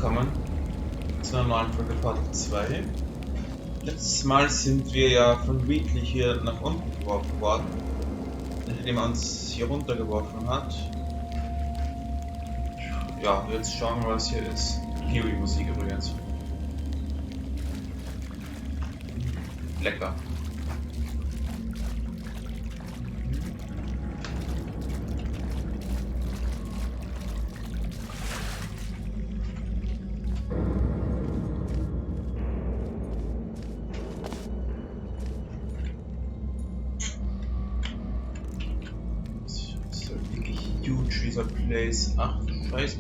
willkommen zu einer neuen Folge Portal 2. Letztes Mal sind wir ja von Weekly hier nach unten geworfen worden, indem er uns hier runtergeworfen hat. Ja, jetzt schauen wir, was hier ist. Kiwi-Musik übrigens. Lecker. Dieser Place. Ach, Scheiße.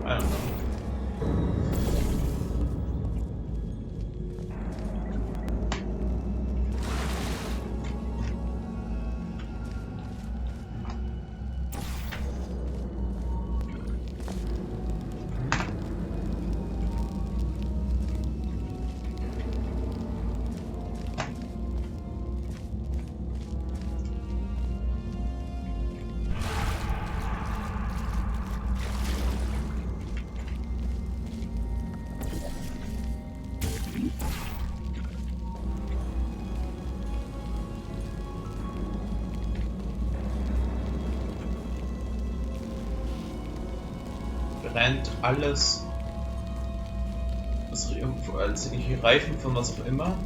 I don't know. Brennt alles, was irgendwo als irgendwelche Reifen von was auch immer.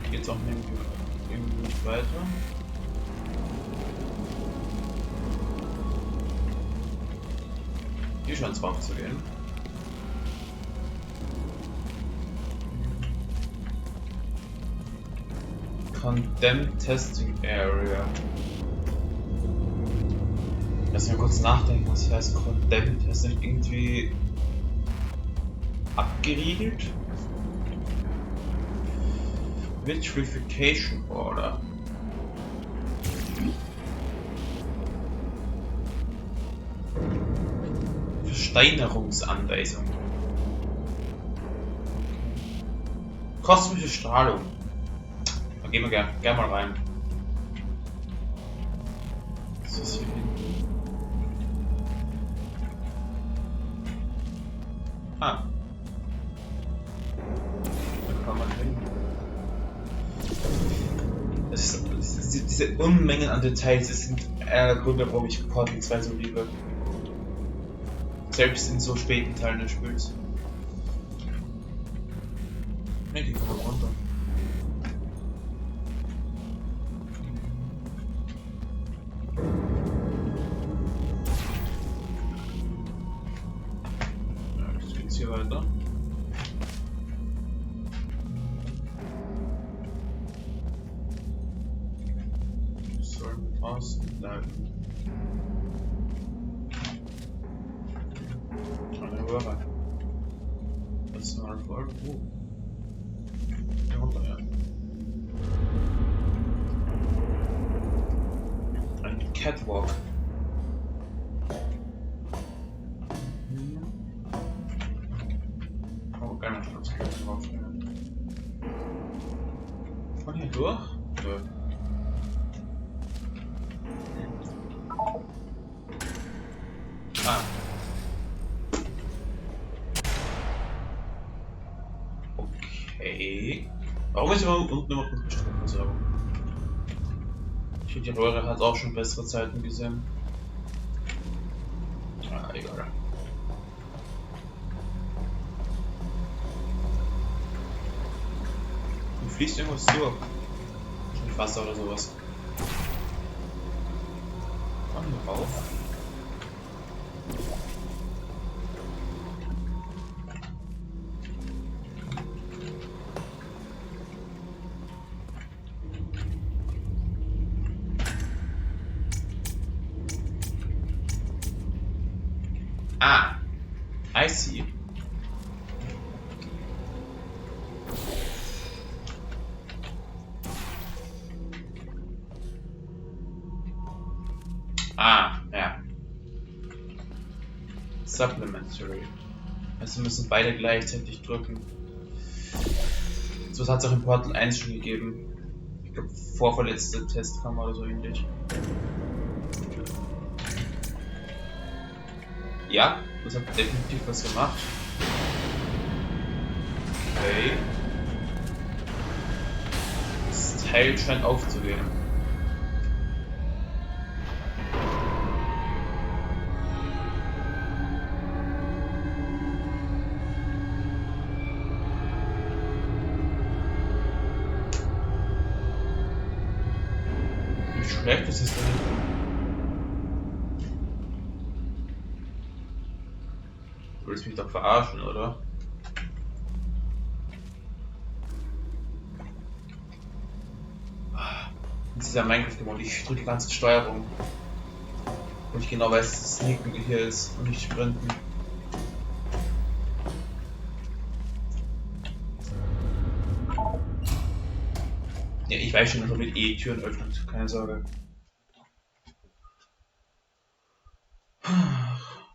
Geht's auch irgendwie nicht weiter. Hier scheint es rauf zu gehen. Condemned Testing Area. Lass mich mal kurz nachdenken, was heißt Condemned Testing? Irgendwie abgeriegelt? Vitrification Order. Versteinerungsanweisung. Kosmische Strahlung. Gehen wir gerne mal rein. Was ist hier hinten? Ah. Da kann man hin. Diese Unmengen an Details, das sind einer der Gründe, warum ich Portal 2 so liebe. Selbst in so späten Teilen des Spiels. Ne, die kommen runter. Hier weiter. Sollen wir draußen bleiben? Eine Röhre. Das ist mal voll. Hier runter, ja. Ein Catwalk. Von hier durch? Nö. Ah. Okay. Warum ist aber unten immer gut Stromversorgung? Ich finde, die Röhre hat auch schon bessere Zeiten gesehen. Ah, egal. Fließt irgendwas durch. Wahrscheinlich Wasser oder sowas. Kommen wir rauf. Ah, I see. Ah, ja. Supplementary. Also wir müssen beide gleichzeitig drücken. So hat es auch im Portal 1 schon gegeben. Ich glaube, vorverletzte Testkammer oder so ähnlich. Ja, das hat definitiv was gemacht. Okay. Das Teil scheint aufzugehen. Wie schlecht ist es denn? Du willst mich doch verarschen, oder? Das ist ja Minecraft-Mod. Ich drücke die ganze Steuerung. Und ich genau weiß, dass das Sneaken hier ist und nicht Sprinten. Ja, ich weiß schon, dass man mit E-Türen öffnet. Keine Sorge.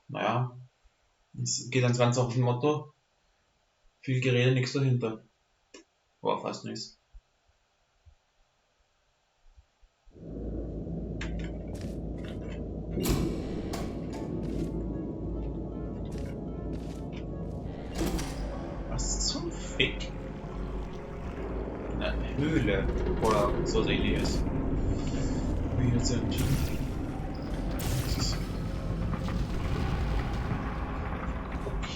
Naja. Es geht ans ganz auf ein Motto. Viel Gerede, nichts dahinter. Boah, fast nichts. Was zum Fick? Eine Höhle oder so ähnliches. Wie wir sind.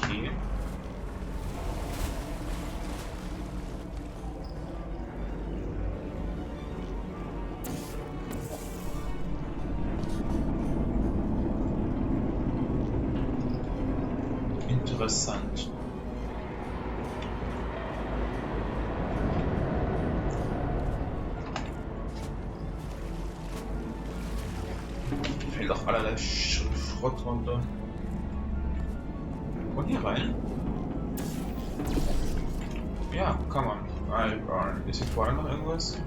Okay. Interessant. Fällt doch allerlei Schrott runter. Und hier rein? Ja, kann man. Ist hier vorne noch irgendwas?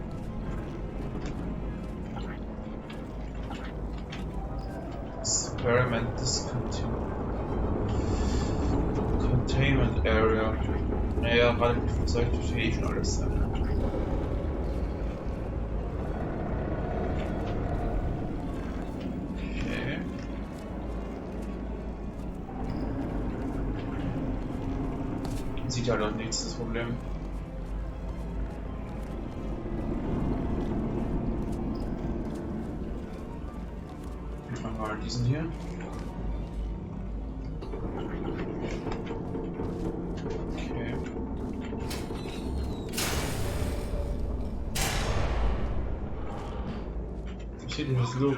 Experiment discontinued. Containment Area. Naja, gerade mit Flugzeug verstehe ich schon alles. Okay. Sieht halt auch nichts, das Problem. Machen wir mal diesen hier. Okay. Ich sehe dieses Logo.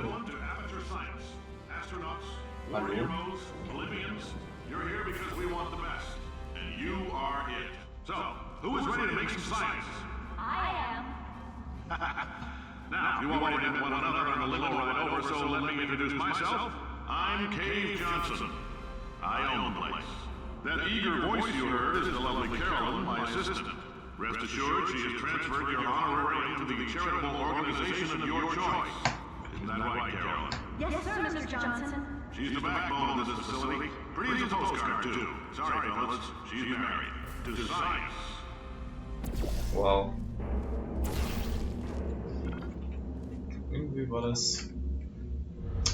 Hallo? Who is ready to make some science? I am. Now, you already met one another on the little ride over, so let me introduce myself. I'm Cave Johnson. I own the place. That eager voice you heard is the lovely Carolyn, my assistant. Rest assured, she has transferred your honorarium to the charitable organization of your choice. Isn't that right, Carolyn? Yes, sir, Mr. Johnson. She's the backbone of this facility. Pretty as a postcard, too. Sorry, fellas, she's married. To science. Wow. Irgendwie war das.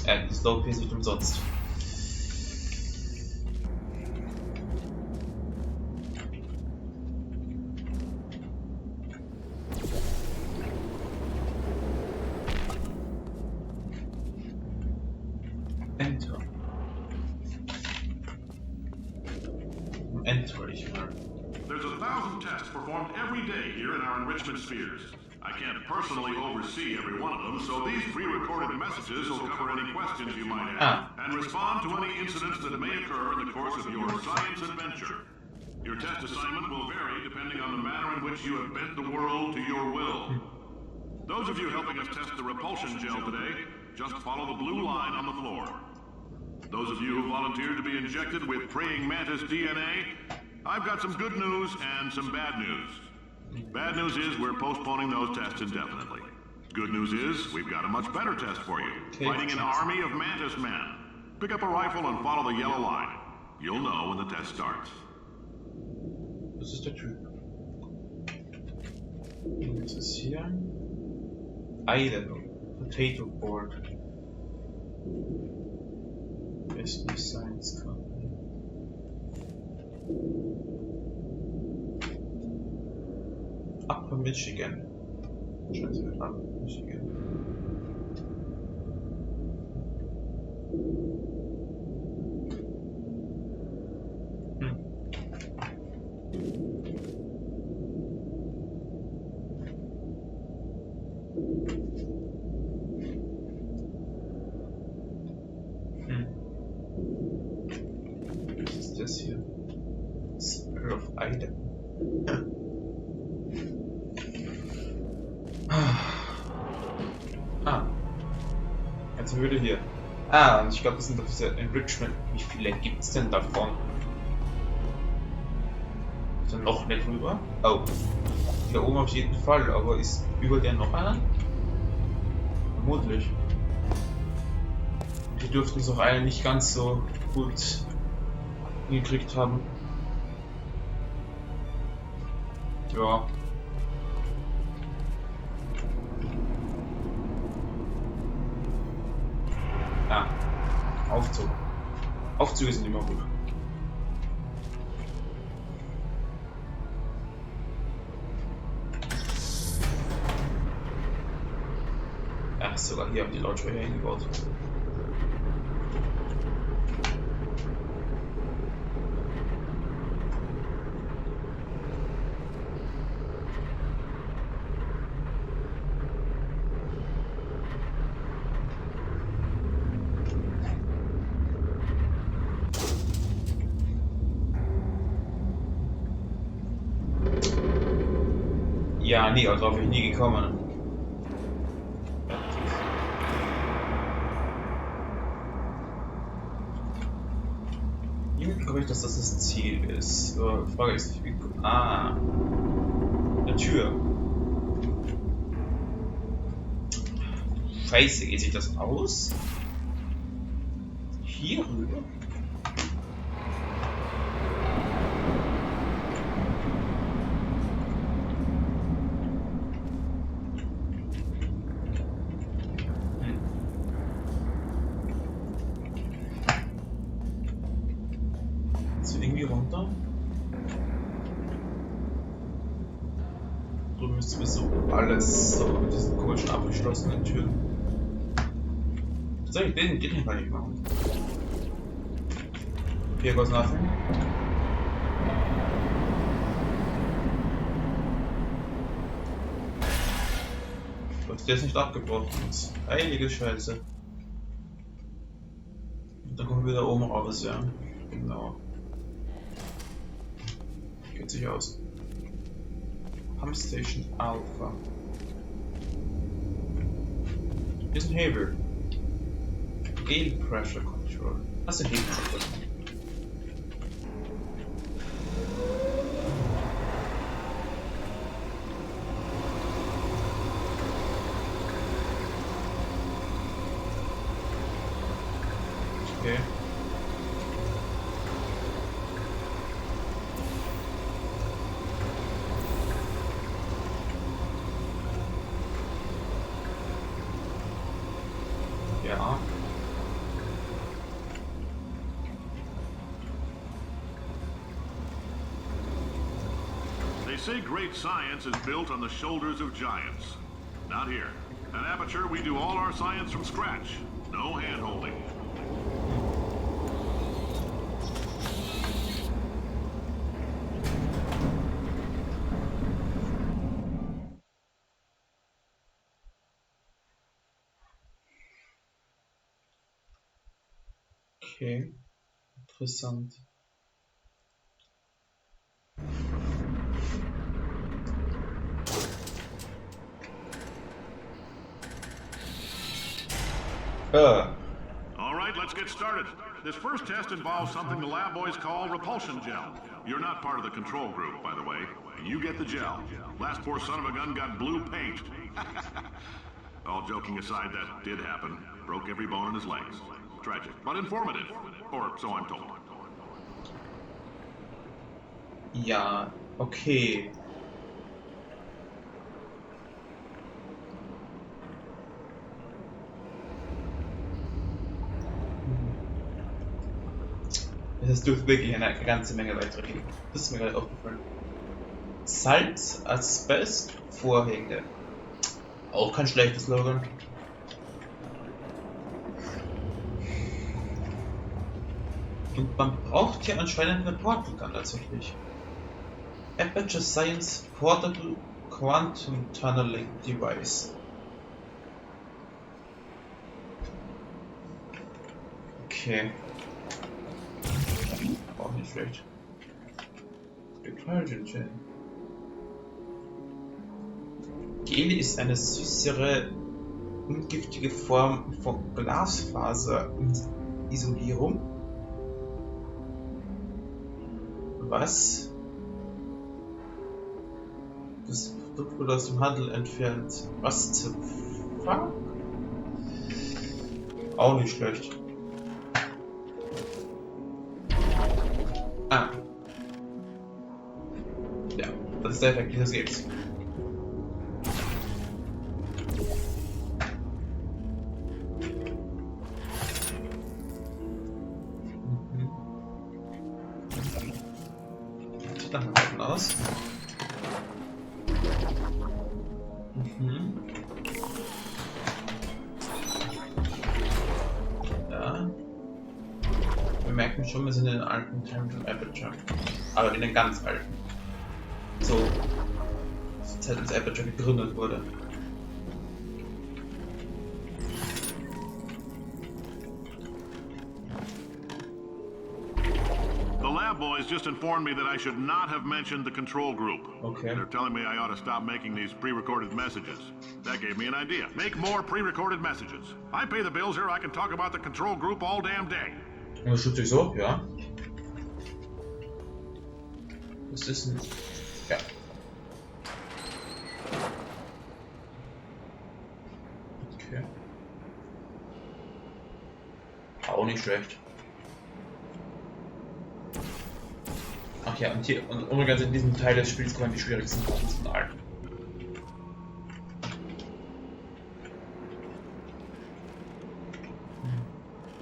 Die Slope ist nicht umsonst. Enter. Enter ich mal. There's 1,000 tests performed every day here in our enrichment spheres. I can't personally oversee every one of them, so these pre-recorded messages will cover any questions you might have and respond to any incidents that may occur in the course of your science adventure. Your test assignment will vary depending on the manner in which you have bent the world to your will. Those of you helping us test the repulsion gel today, just follow the blue line on the floor. Those of you who volunteered to be injected with praying mantis DNA, I've got some good news and some bad news. Bad news is we're postponing those tests indefinitely. Good news is we've got a much better test for you. Fighting an army of mantis men. Pick up a rifle and follow the yellow line. You'll know when the test starts. Das ist der Typ. Was ist hier? Idaho. Potato Board. Business Science Company. Upper Michigan. Scheiße, Upper Michigan. Was ist das hier? Spirit of Idaho. Jetzt sind wir wieder hier. Und ich glaube, das sind doch diese Enrichment. Wie viele gibt es denn davon? Ist da noch nicht drüber? Oh. Da oben auf jeden Fall, aber ist über der noch einer? Vermutlich. Die dürften es auch alle nicht ganz so gut hingekriegt haben. Ja. Aufzug. Aufzüge sind immer gut. Ja, sogar hier haben die Lautsprecher hingebaut. Ja, nee, also darauf bin ich nie gekommen. Irgendwie glaube ich, dass das das Ziel ist. Die Frage ist, wie... eine Tür. Scheiße, geht sich das aus? Hier rüber? Irgendwie runter. Drüben ist sowieso alles so mit diesen komischen abgeschlossenen Türen. Tatsächlich, den geht nicht mal nicht machen. Here goes nothing. Wird der ist nicht abgebrochen. Heilige Scheiße. Und dann kommen wir da oben raus, ja. Genau. Geht sich aus. Pump Station Alpha. Hier ist ein Hebel. Gale Pressure Control. Was ist ein Hebel? Okay. Ja. They say great science is built on the shoulders of giants. Not here. At Aperture, we do all our science from scratch. No hand-holding. Okay. Interessant. All right, let's get started. This first test involves something the lab boys call repulsion gel. You're not part of the control group, by the way. You get the gel. Last poor son of a gun got blue paint. All joking aside, that did happen. Broke every bone in his legs. Tragic, but informative. Or so I'm told. Ja, okay. es dürfte wirklich eine ganze Menge weitere geben. Das ist mir gerade aufgefallen. Salz, Asbest, Vorhänge. Auch kein schlechtes Slogan. Und man braucht hier anscheinend eine Portal Gun tatsächlich. Aperture Science Portable Quantum Tunneling Device. Okay. Auch nicht schlecht. Hydrogen. Gel ist eine süßere, ungiftige Form von Glasfaserisolierung. Was? Das Produkt wurde aus dem Handel entfernt. Was zum Fuck? Auch nicht schlecht. Ah. Ja, das ist der Effekt dieses Games. Sieht nach hinten aus. Ja. Wir merken schon, wir sind in den alten Teilen von Aperture. Aber in den ganz alten. So. Zur Zeit, als Aperture gegründet wurde. The lab boys just informed me that I should not have mentioned the control group. Okay. They're telling me I ought to stop making these pre-recorded messages. That gave me an idea. Make more pre-recorded messages. I pay the bills here, I can talk about the control group all damn day. Das tut sich so, ja. Das ist ein... Ja. Okay. Auch nicht schlecht. Ach ja, und hier, und übrigens in diesem Teil des Spiels kommen die schwierigsten Buttons von allen.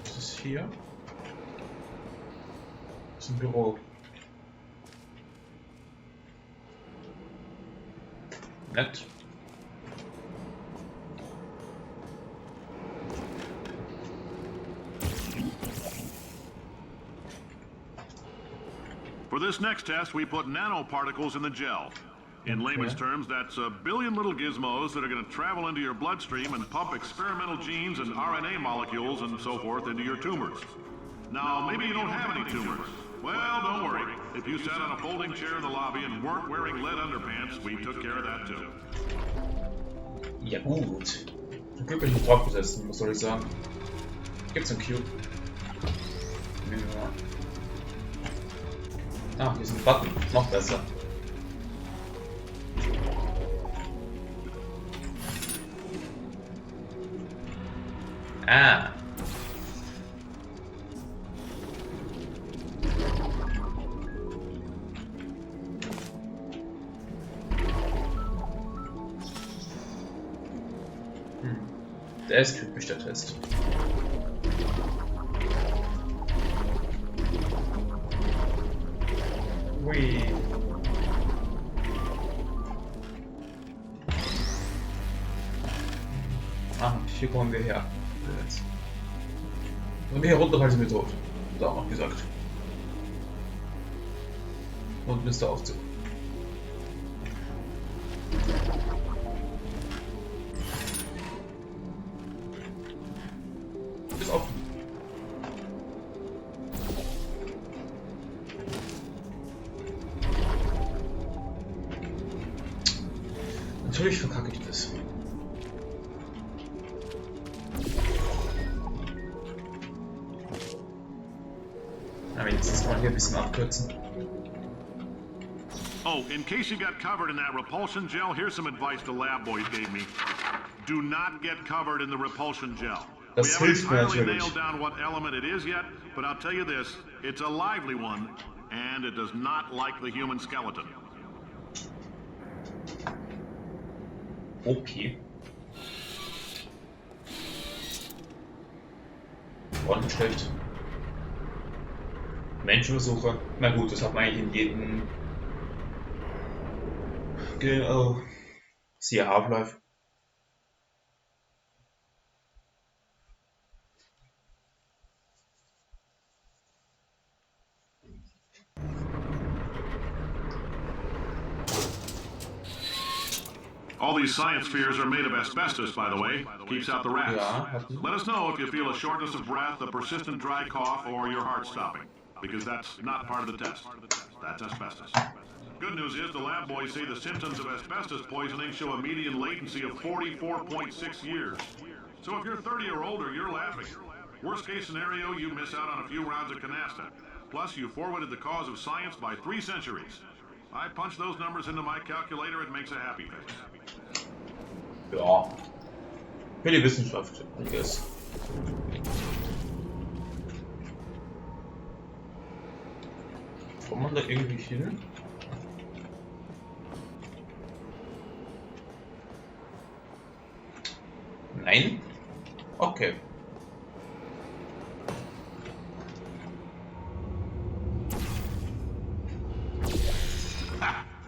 Das ist hier. Das ist ein Büro. Nett. For this next test, we put nanoparticles in the gel. In layman's terms, that's a billion little gizmos that are going to travel into your bloodstream and pump experimental genes and RNA molecules and so forth into your tumors. Now, maybe you don't have any tumors. Well, don't worry. If you sat on a folding chair in the lobby and weren't wearing lead underpants, we took care of that too. Ja gut. Zum Glück bin ich nicht drauf gesessen, was soll ich sagen? Gibt's einen Cube? Nehmen wir mal. Ah, hier ist ein Button. Noch besser. Ah. Der ist typisch, der Test. Ui. Ah, hier kommen wir her. Jetzt. Wenn wir hier runterfallen, sind wir tot. Da auch noch gesagt. Und Mr. Aufzug. Ist offen. Natürlich verkacke ich das. Aber jetzt kann man hier ein bisschen abkürzen. Oh, in case you got covered in that repulsion gel, here's some advice the lab boys gave me. Do not get covered in the repulsion gel. Das We haven't hilft mir entirely natürlich. nailed down what element it is yet, but I'll tell you this, it's a lively one, and it does not like the human skeleton. Okay. War nicht schlecht. Menschenversuche. Na gut, das hat man eigentlich in jedem. Genau. Siehe Half-Life. All these science spheres are made of asbestos, by the way. Keeps out the rats. Ja, Let us know if you feel a shortness of breath, a persistent dry cough, or your heart stopping. Because that's not part of the test. That's asbestos. Good news is the lab boys say the symptoms of asbestos poisoning show a median latency of 44.6 years. So if you're 30 or older, you're laughing. Worst case scenario, you miss out on a few rounds of canasta. Plus, you forwarded the cause of science by 3 centuries. I punch those numbers into my calculator, it makes a happy face. Ja. Für die Wissenschaft, I guess. Kommt man da irgendwie hin? Nein? Okay.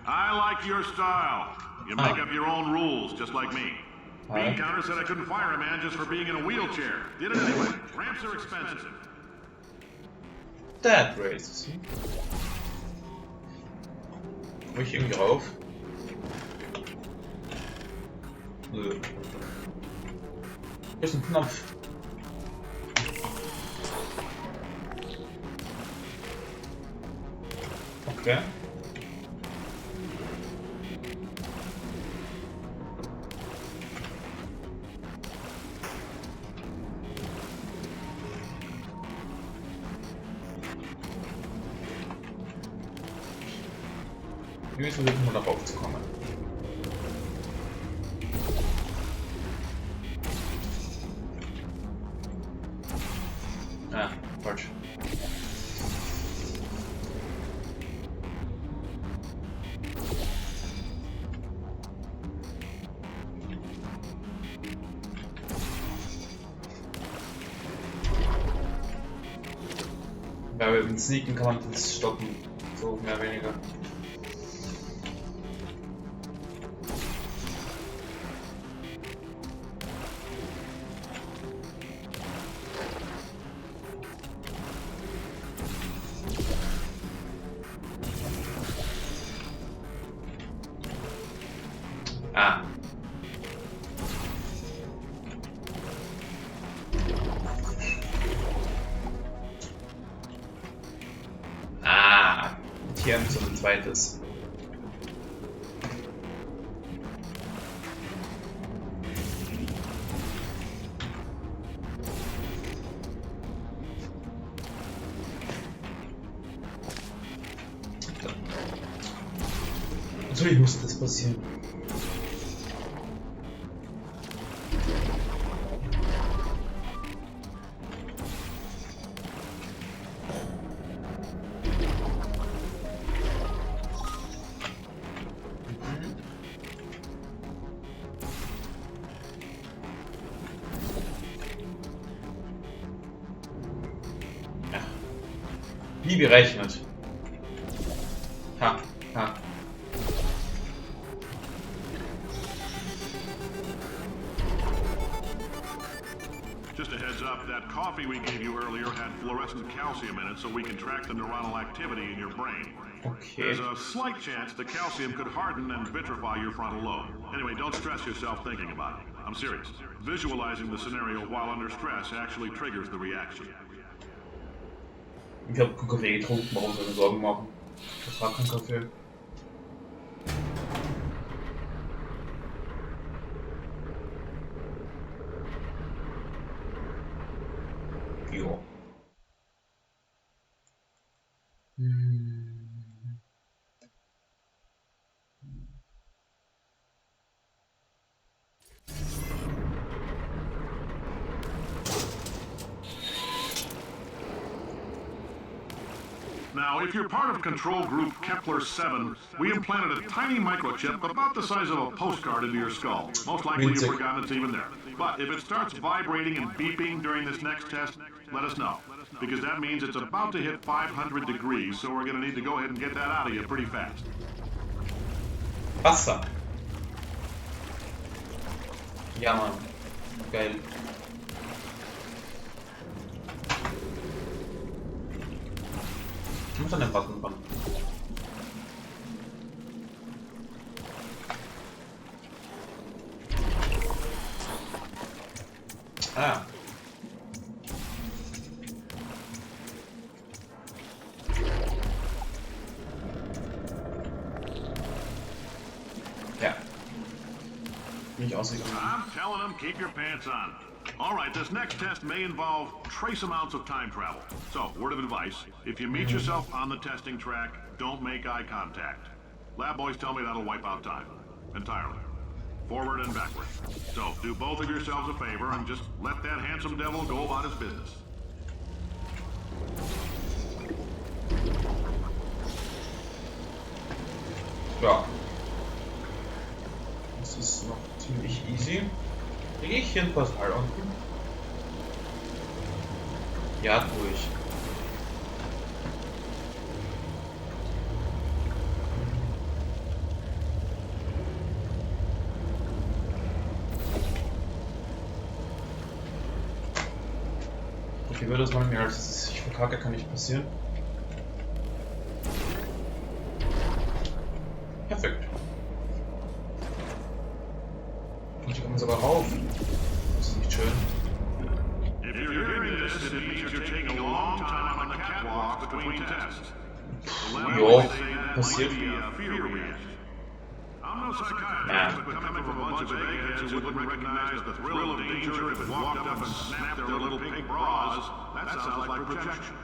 I like your style. You make up your own rules, just like me. Bean counter said I couldn't fire a man just for being in a wheelchair. Did it anyway. Ramps are expensive. That raises me. Muss ich irgendwie rauf? Nö. Hier ist ein Knopf. Okay. Wir müssen versuchen, darauf zu kommen. Ah, falsch. Weil mit Sneaken kann man das stoppen, so mehr oder weniger. Ah. Ah. Hier haben wir so ein zweites. Natürlich muss das passieren. Wie berechnet. Ha, ha. Just a heads up, that coffee we gave you earlier had fluorescent calcium in it so we can track the neuronal activity in your brain. Okay. There's a slight chance the calcium could harden and vitrify your frontal lobe. Anyway, don't stress yourself thinking about it. I'm serious. Visualizing the scenario while under stress actually triggers the reaction. Ich habe keinen Kaffee getrunken, warum soll ich mir Sorgen machen? Ich mag keinen Kaffee. Jo. Now, if you're part of control group Kepler-7, we implanted a tiny microchip about the size of a postcard into your skull. Most likely you've forgotten it's even there. But if it starts vibrating and beeping during this next test, let us know. because that means it's about to hit 500 degrees, so we're going to need to go ahead and get that out of you pretty fast. Wasser. Ja, Mann. Geil. Ich muss an den Button ran. Ah. Ja. Nicht ausgegangen. I'm telling them, keep your pants on. All right, this next test may involve trace amounts of time travel. So, word of advice, if you meet yourself on the testing track, don't make eye contact. Lab boys tell me that'll wipe out time. Entirely. Forward and backward. So, do both of yourselves a favor and just let that handsome devil go about his business. Ja. Das ist noch ziemlich easy. Kriege ich hier ein Portal unten? Ja, durch. Okay, würde das mal mehr als ich verkacke, kann nicht passieren. Perfekt. Und hier kommen wir sogar rauf. Das ist nicht schön. If you're hearing this, it means you're taking a long time on the catwalk between tests. Jo, passiert. I'm no psychiatrist, but coming from a bunch of eggheads who wouldn't recognize the thrill of danger if it walked up and snapped their little pink bras, that sounds like projection.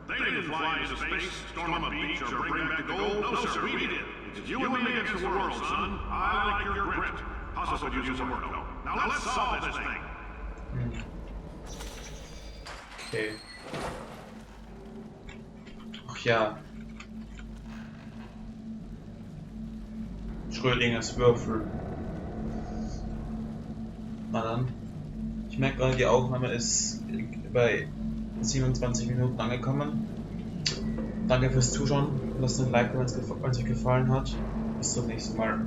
They didn't fly into space, storm a beach, or bring back the gold. No, sir, we did. It's you and me against the world, son. I like your grit. Hustle could use some work, though. Now let's solve this thing. Okay. Ach ja. Schrödingers Würfel. Na dann. Ich merke gerade, die Aufnahme ist bei 27 Minuten angekommen. Danke fürs Zuschauen. Lasst ein Like, wenn es euch gefallen hat. Bis zum nächsten Mal.